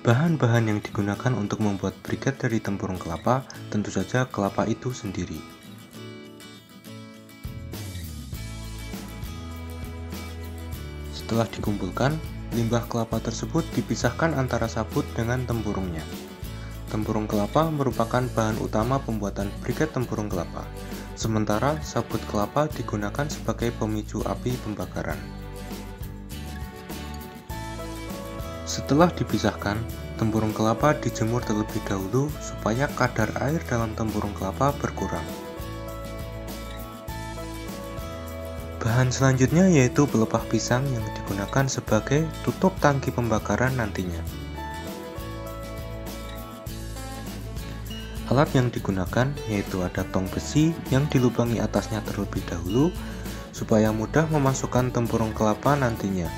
Bahan-bahan yang digunakan untuk membuat briket dari tempurung kelapa tentu saja kelapa itu sendiri. Setelah dikumpulkan, limbah kelapa tersebut dipisahkan antara sabut dengan tempurungnya. Tempurung kelapa merupakan bahan utama pembuatan briket tempurung kelapa, sementara sabut kelapa digunakan sebagai pemicu api pembakaran. Setelah dipisahkan, tempurung kelapa dijemur terlebih dahulu supaya kadar air dalam tempurung kelapa berkurang. Bahan selanjutnya yaitu pelepah pisang yang digunakan sebagai tutup tangki pembakaran nantinya. Alat yang digunakan yaitu ada tong besi yang dilubangi atasnya terlebih dahulu supaya mudah memasukkan tempurung kelapa nantinya.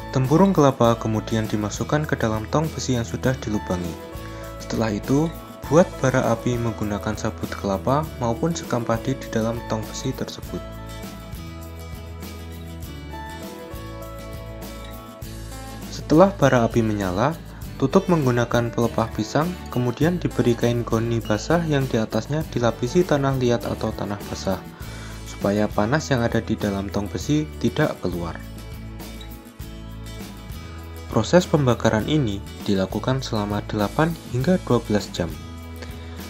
Tempurung kelapa kemudian dimasukkan ke dalam tong besi yang sudah dilubangi. Setelah itu, buat bara api menggunakan sabut kelapa maupun sekam padi di dalam tong besi tersebut. Setelah bara api menyala, tutup menggunakan pelepah pisang, kemudian diberi kain goni basah yang di atasnya dilapisi tanah liat atau tanah basah, supaya panas yang ada di dalam tong besi tidak keluar. Proses pembakaran ini dilakukan selama 8 hingga 12 jam.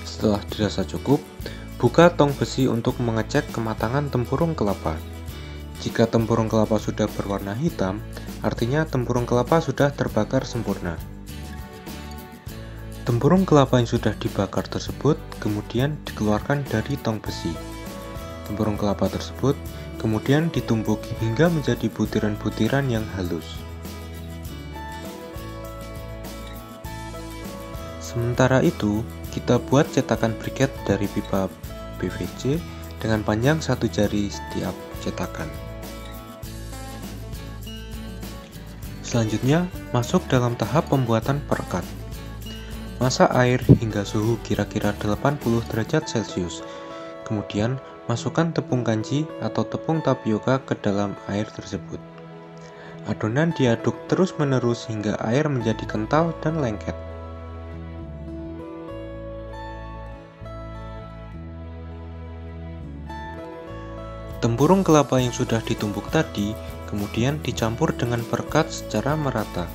Setelah dirasa cukup, buka tong besi untuk mengecek kematangan tempurung kelapa. Jika tempurung kelapa sudah berwarna hitam, artinya tempurung kelapa sudah terbakar sempurna. Tempurung kelapa yang sudah dibakar tersebut kemudian dikeluarkan dari tong besi. Tempurung kelapa tersebut kemudian ditumbuk hingga menjadi butiran-butiran yang halus. Sementara itu, kita buat cetakan briket dari pipa PVC dengan panjang 1 jari setiap cetakan. Selanjutnya, masuk dalam tahap pembuatan perekat. Masak air hingga suhu kira-kira 80 derajat Celcius. Kemudian, masukkan tepung kanji atau tepung tapioka ke dalam air tersebut. Adonan diaduk terus-menerus hingga air menjadi kental dan lengket. Tempurung kelapa yang sudah ditumbuk tadi kemudian dicampur dengan perekat secara merata.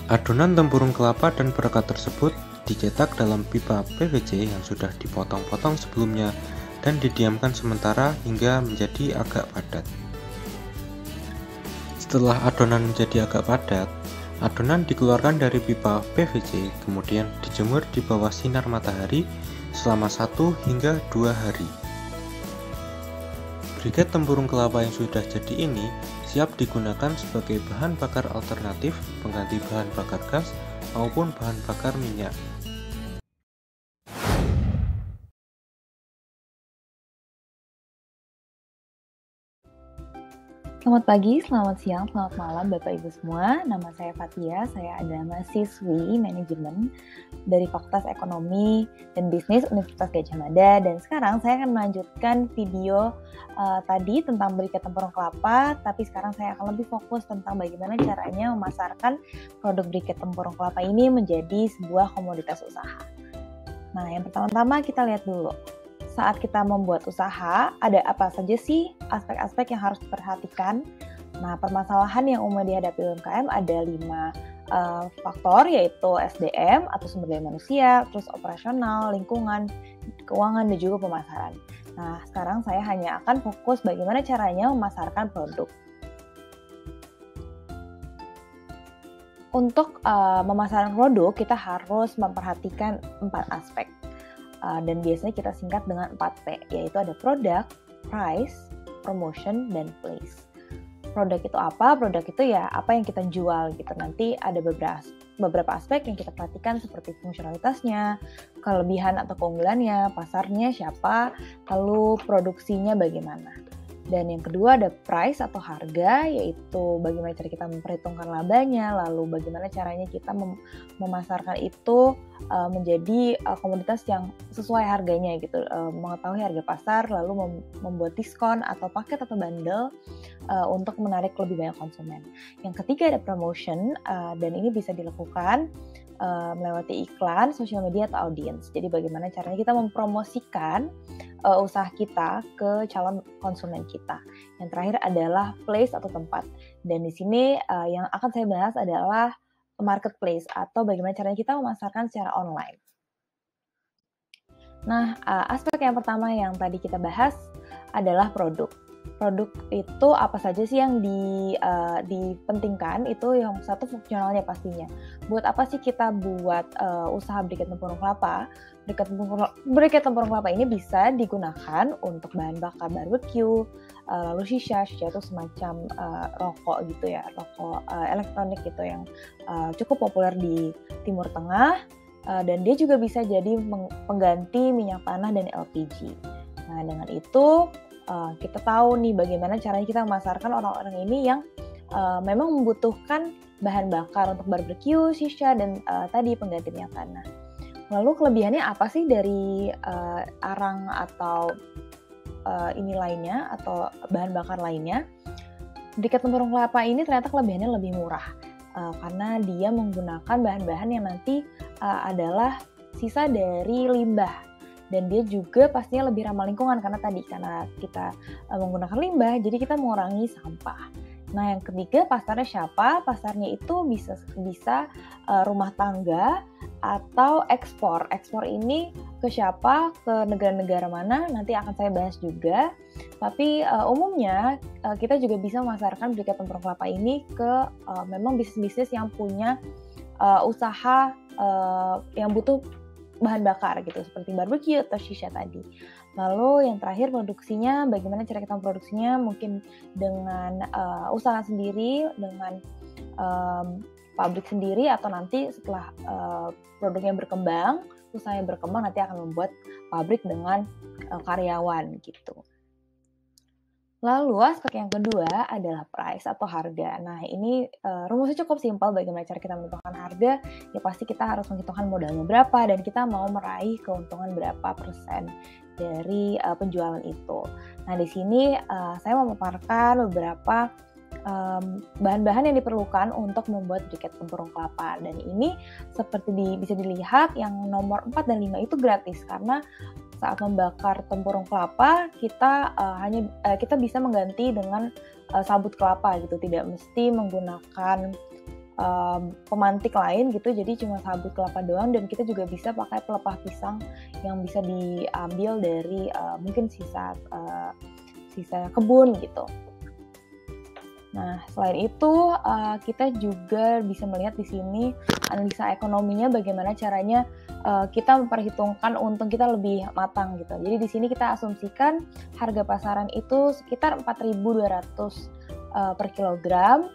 Adonan tempurung kelapa dan perekat tersebut dicetak dalam pipa PVC yang sudah dipotong-potong sebelumnya dan didiamkan sementara hingga menjadi agak padat. Setelah adonan menjadi agak padat, adonan dikeluarkan dari pipa PVC kemudian dijemur di bawah sinar matahari selama 1 hingga 2 hari. Briket tempurung kelapa yang sudah jadi ini siap digunakan sebagai bahan bakar alternatif pengganti bahan bakar gas maupun bahan bakar minyak. Selamat pagi, selamat siang, selamat malam Bapak Ibu semua. Nama saya Fatia, saya adalah mahasiswi manajemen dari Fakultas Ekonomi dan Bisnis Universitas Gadjah Mada. Dan sekarang saya akan melanjutkan video tadi tentang briket tempurung kelapa, tapi sekarang saya akan lebih fokus tentang bagaimana caranya memasarkan produk briket tempurung kelapa ini menjadi sebuah komoditas usaha. Nah, yang pertama-tama kita lihat dulu. Saat kita membuat usaha, ada apa saja sih aspek-aspek yang harus diperhatikan? Nah, permasalahan yang umum dihadapi UMKM ada 5 faktor, yaitu SDM atau sumber daya manusia, terus operasional, lingkungan, keuangan, dan juga pemasaran. Nah, sekarang saya hanya akan fokus bagaimana caranya memasarkan produk. Untuk memasarkan produk, kita harus memperhatikan 4 aspek. Dan biasanya kita singkat dengan 4P, yaitu ada produk, price, promotion, dan place. Produk itu apa? Produk itu ya apa yang kita jual gitu. Nanti ada beberapa aspek yang kita perhatikan seperti fungsionalitasnya, kelebihan atau keunggulannya, pasarnya siapa, lalu produksinya bagaimana. Dan yang kedua ada price atau harga, yaitu bagaimana cara kita memperhitungkan labanya, lalu bagaimana caranya kita memasarkan itu menjadi komoditas yang sesuai harganya gitu, mengetahui harga pasar, lalu membuat diskon atau paket atau bundle untuk menarik lebih banyak konsumen. Yang ketiga ada promotion, dan ini bisa dilakukan melewati iklan, sosial media, atau audience. Jadi bagaimana caranya kita mempromosikan usaha kita ke calon konsumen kita. Yang terakhir adalah place atau tempat. Dan di sini yang akan saya bahas adalah marketplace atau bagaimana caranya kita memasarkan secara online. Nah, aspek yang pertama yang tadi kita bahas adalah produk. Produk itu apa saja sih yang dipentingkan? Itu yang satu fungsionalnya pastinya. Buat apa sih kita buat usaha briket tempurung kelapa? Briket tempurung kelapa ini bisa digunakan untuk bahan bakar barbecue, lalu shisha itu semacam rokok gitu ya, rokok elektronik gitu yang cukup populer di Timur Tengah, dan dia juga bisa jadi pengganti minyak tanah dan LPG. Nah, dengan itu kita tahu nih bagaimana caranya kita memasarkan orang-orang ini yang memang membutuhkan bahan bakar untuk barbecue, shisha, dan tadi pengganti minyak tanah. Lalu kelebihannya apa sih dari arang atau ini lainnya atau bahan bakar lainnya? Briket tempurung kelapa ini ternyata kelebihannya lebih murah karena dia menggunakan bahan-bahan yang nanti adalah sisa dari limbah. Dan dia juga pastinya lebih ramah lingkungan karena kita menggunakan limbah, jadi kita mengurangi sampah. Nah, yang ketiga pasarnya siapa? Pasarnya itu bisa rumah tangga atau ekspor. Ekspor ini ke siapa? Ke negara-negara mana? Nanti akan saya bahas juga. Tapi umumnya kita juga bisa memasarkan briket tempurung kelapa ini ke memang bisnis-bisnis yang punya usaha yang butuh bahan bakar gitu, seperti barbecue atau shisha tadi. Lalu yang terakhir produksinya, bagaimana cara kita memproduksinya? Mungkin dengan usaha sendiri, dengan pabrik sendiri, atau nanti setelah produknya berkembang, usahanya berkembang, nanti akan membuat pabrik dengan karyawan gitu. Lalu aspek yang kedua adalah price atau harga. Nah, ini rumusnya cukup simpel. Bagaimana cara kita menentukan harga? Ya pasti kita harus menghitungkan modalnya berapa dan kita mau meraih keuntungan berapa persen dari penjualan itu. Nah, di sini saya memaparkan beberapa bahan-bahan yang diperlukan untuk membuat briket tempurung kelapa. Dan ini seperti bisa dilihat yang nomor 4 dan 5 itu gratis karena saat membakar tempurung kelapa kita bisa mengganti dengan sabut kelapa gitu, tidak mesti menggunakan pemantik lain gitu, jadi cuma sabut kelapa doang. Dan kita juga bisa pakai pelepah pisang yang bisa diambil dari mungkin sisa kebun gitu. Nah, selain itu kita juga bisa melihat di sini analisa ekonominya, bagaimana caranya kita memperhitungkan untung kita lebih matang gitu. Jadi di sini kita asumsikan harga pasaran itu sekitar 4.200 per kilogram.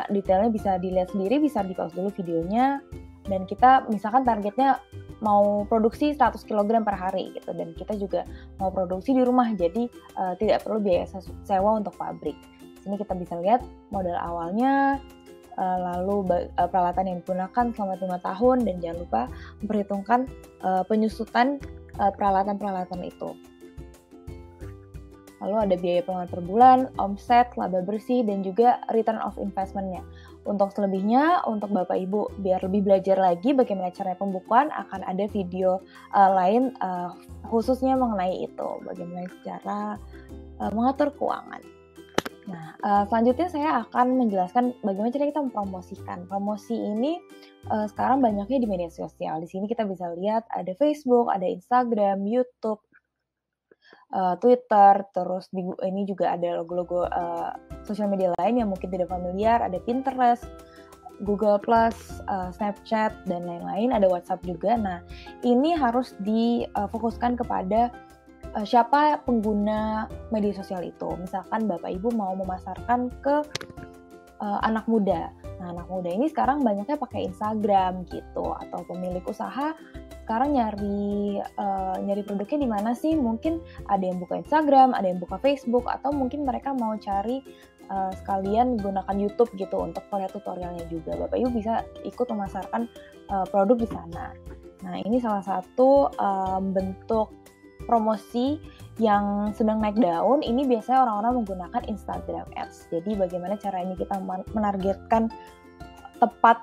Detailnya bisa dilihat sendiri, bisa di-pause dulu videonya. Dan kita misalkan targetnya mau produksi 100 kg per hari gitu, dan kita juga mau produksi di rumah, jadi tidak perlu biaya sewa untuk pabrik. Sini kita bisa lihat modal awalnya, lalu peralatan yang digunakan selama 5 tahun, dan jangan lupa memperhitungkan penyusutan peralatan-peralatan itu. Lalu ada biaya pengeluaran per bulan, omset, laba bersih, dan juga return of investment-nya. Untuk selebihnya, untuk Bapak Ibu biar lebih belajar lagi bagaimana cara pembukuan, akan ada video lain khususnya mengenai itu, bagaimana cara mengatur keuangan. Nah, selanjutnya saya akan menjelaskan bagaimana cara kita mempromosikan. Promosi ini sekarang banyaknya di media sosial. Di sini kita bisa lihat ada Facebook, ada Instagram, YouTube, Twitter, terus ini juga ada logo-logo sosial media lain yang mungkin tidak familiar, ada Pinterest, Google+, Snapchat, dan lain-lain, ada WhatsApp juga. Nah, ini harus difokuskan kepada siapa pengguna media sosial itu. Misalkan Bapak Ibu mau memasarkan ke anak muda. Nah, anak muda ini sekarang banyaknya pakai Instagram gitu, atau pemilik usaha sekarang nyari produknya di mana sih? Mungkin ada yang buka Instagram, ada yang buka Facebook, atau mungkin mereka mau cari sekalian gunakan YouTube gitu untuk lihat tutorialnya juga. Bapak Ibu bisa ikut memasarkan produk di sana. Nah, ini salah satu bentuk promosi yang sedang naik daun. Ini biasanya orang-orang menggunakan Instagram Ads. Jadi bagaimana caranya kita menargetkan tepat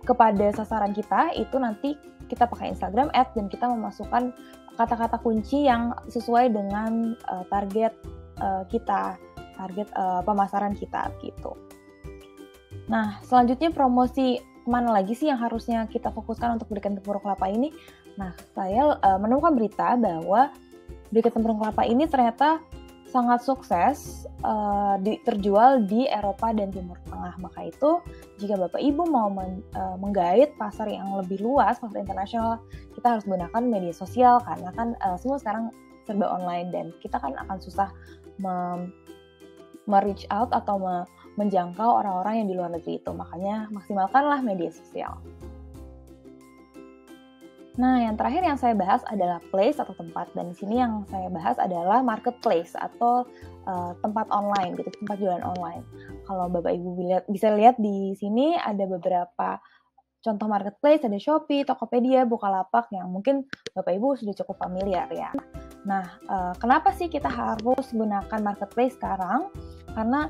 kepada sasaran kita, itu nanti kita pakai Instagram Ads dan kita memasukkan kata-kata kunci yang sesuai dengan target kita, target pemasaran kita gitu. Nah, selanjutnya promosi mana lagi sih yang harusnya kita fokuskan untuk berikan tempurung kelapa ini? Nah, saya menemukan berita bahwa berikan tempurung kelapa ini ternyata sangat sukses terjual di Eropa dan Timur Tengah. Maka itu, jika Bapak Ibu mau menggait pasar yang lebih luas, pasar internasional, kita harus gunakan media sosial, karena kan semua sekarang serba online dan kita kan akan susah reach out atau menjangkau orang-orang yang di luar negeri itu. Makanya maksimalkanlah media sosial. Nah, yang terakhir yang saya bahas adalah place atau tempat, dan di sini yang saya bahas adalah marketplace atau tempat online gitu, tempat jualan online. Kalau Bapak Ibu bisa lihat di sini ada beberapa contoh marketplace, ada Shopee, Tokopedia, Bukalapak yang mungkin Bapak Ibu sudah cukup familiar ya. Nah, kenapa sih kita harus gunakan marketplace sekarang? Karena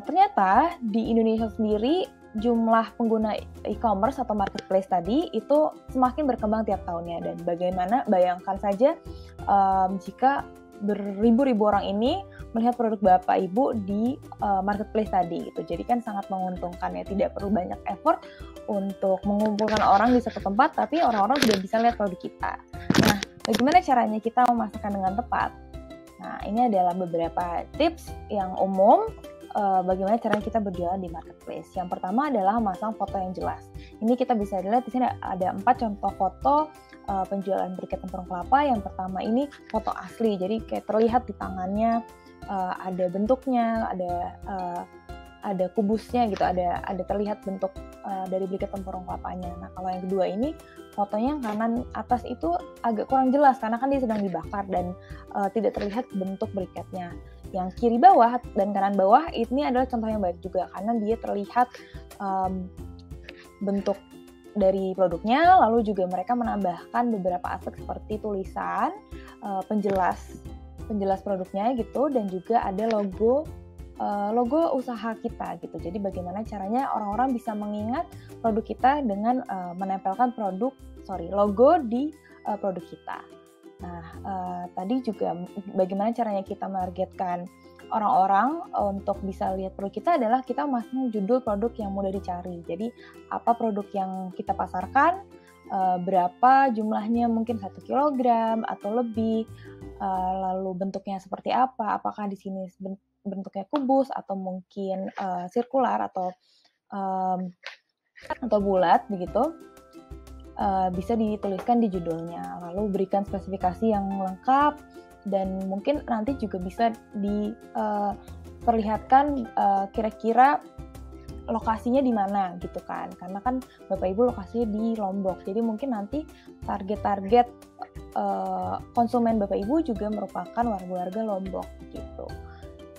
ternyata di Indonesia sendiri jumlah pengguna e-commerce atau marketplace tadi itu semakin berkembang tiap tahunnya, dan bagaimana bayangkan saja jika beribu-ribu orang ini melihat produk Bapak Ibu di marketplace tadi gitu. Jadi kan sangat menguntungkan ya, tidak perlu banyak effort untuk mengumpulkan orang di satu tempat, tapi orang-orang sudah bisa lihat produk kita. Nah, bagaimana caranya kita memasarkan dengan tepat? Nah, ini adalah beberapa tips yang umum bagaimana caranya kita berjualan di marketplace. Yang pertama adalah memasang foto yang jelas. Ini kita bisa lihat di sini ada 4 contoh foto penjualan briket tempurung kelapa. Yang pertama ini foto asli, jadi kayak terlihat di tangannya ada bentuknya, ada kubusnya gitu, ada terlihat bentuk dari briket tempurung kelapanya. Nah, kalau yang kedua ini fotonya yang kanan atas itu agak kurang jelas karena kan dia sedang dibakar dan tidak terlihat bentuk briketnya. Yang kiri bawah dan kanan bawah ini adalah contoh yang baik juga karena dia terlihat bentuk dari produknya, lalu juga mereka menambahkan beberapa aspek seperti tulisan, penjelas produknya gitu, dan juga ada logo usaha kita gitu. Jadi bagaimana caranya orang-orang bisa mengingat produk kita dengan menempelkan logo di produk kita. Nah, tadi juga bagaimana caranya kita menargetkan orang-orang untuk bisa lihat produk kita adalah kita masang judul produk yang mudah dicari. Jadi apa produk yang kita pasarkan, berapa jumlahnya, mungkin 1 kilogram atau lebih, lalu bentuknya seperti apa, apakah di sini bentuknya kubus atau mungkin sirkular atau bulat begitu. Bisa dituliskan di judulnya, lalu berikan spesifikasi yang lengkap, dan mungkin nanti juga bisa diperlihatkan kira-kira lokasinya di mana gitu kan, karena kan Bapak Ibu lokasinya di Lombok, jadi mungkin nanti target konsumen Bapak Ibu juga merupakan warga Lombok gitu.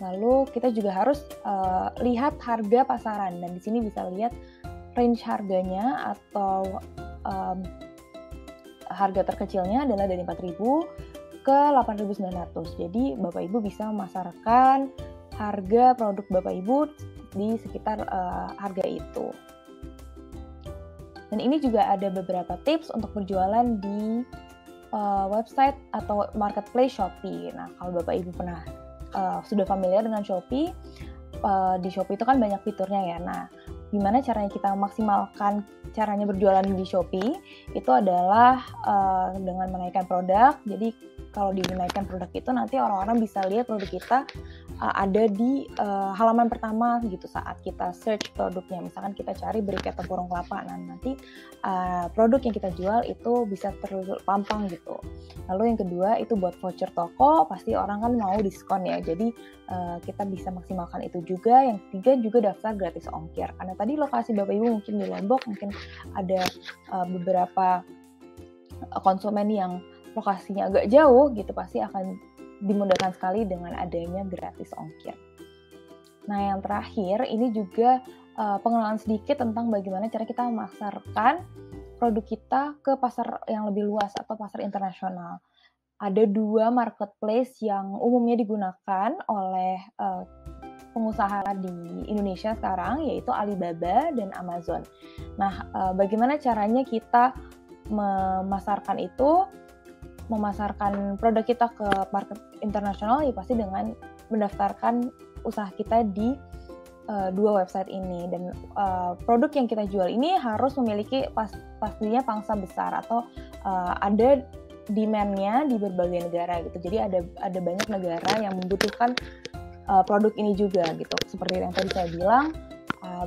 Lalu kita juga harus lihat harga pasaran, dan di sini bisa lihat range harganya atau harga terkecilnya adalah dari 4.000 ke 8.900. Jadi Bapak Ibu bisa memasarkan harga produk Bapak Ibu di sekitar harga itu. Dan ini juga ada beberapa tips untuk berjualan di website atau marketplace Shopee. Nah, kalau Bapak Ibu pernah sudah familiar dengan Shopee, di Shopee itu kan banyak fiturnya ya. Nah, gimana caranya kita maksimalkan caranya berjualan di Shopee? Itu adalah dengan menaikkan produk. Jadi kalau dinaikkan produk itu nanti orang-orang bisa lihat produk kita ada di halaman pertama gitu saat kita search produknya. Misalkan kita cari briket tempurung kelapa, nah nanti produk yang kita jual itu bisa terpampang gitu. Lalu yang kedua itu buat voucher toko, pasti orang kan mau diskon ya. Jadi kita bisa maksimalkan itu juga. Yang ketiga juga daftar gratis ongkir. Karena tadi lokasi Bapak Ibu mungkin di Lombok, mungkin ada beberapa konsumen yang lokasinya agak jauh gitu pasti akan dimudahkan sekali dengan adanya gratis ongkir. Nah, yang terakhir ini juga pengenalan sedikit tentang bagaimana cara kita memasarkan produk kita ke pasar yang lebih luas atau pasar internasional. Ada 2 marketplace yang umumnya digunakan oleh pengusaha di Indonesia sekarang, yaitu Alibaba dan Amazon. Nah, bagaimana caranya kita memasarkan produk kita ke market internasional ya pasti dengan mendaftarkan usaha kita di 2 website ini, dan produk yang kita jual ini harus memiliki pastinya pangsa besar atau ada demand-nya di berbagai negara gitu. Jadi ada banyak negara yang membutuhkan produk ini juga gitu. Seperti yang tadi saya bilang,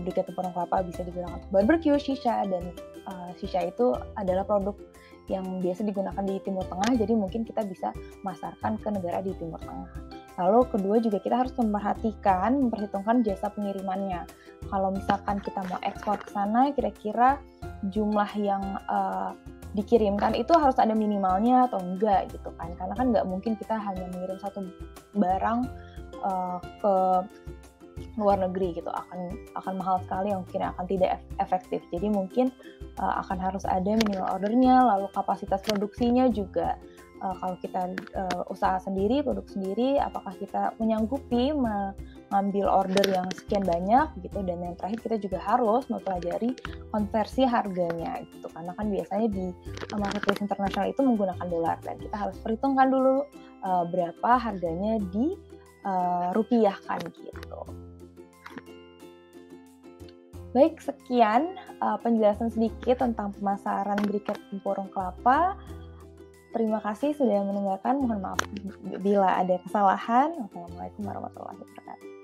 briket tempurung kelapa bisa digunakan untuk barbecue, shisha, dan shisha itu adalah produk yang biasa digunakan di Timur Tengah, jadi mungkin kita bisa masarkan ke negara di Timur Tengah. Lalu kedua juga kita harus memperhitungkan jasa pengirimannya. Kalau misalkan kita mau ekspor ke sana, kira-kira jumlah yang dikirimkan itu harus ada minimalnya atau enggak gitu kan. Karena kan nggak mungkin kita hanya mengirim satu barang ke luar negeri gitu, akan mahal sekali, yang mungkin akan tidak efektif. Jadi mungkin akan harus ada minimal ordernya, lalu kapasitas produksinya juga. Kalau kita usaha sendiri, produk sendiri, apakah kita menyanggupi mengambil order yang sekian banyak gitu. Dan yang terakhir kita juga harus mempelajari konversi harganya gitu, karena kan biasanya di marketplace internasional itu menggunakan dolar, dan kita harus perhitungkan dulu berapa harganya di rupiahkan gitu. Baik, sekian penjelasan sedikit tentang pemasaran briket tempurung kelapa. Terima kasih sudah mendengarkan. Mohon maaf bila ada kesalahan. Wassalamualaikum warahmatullahi wabarakatuh.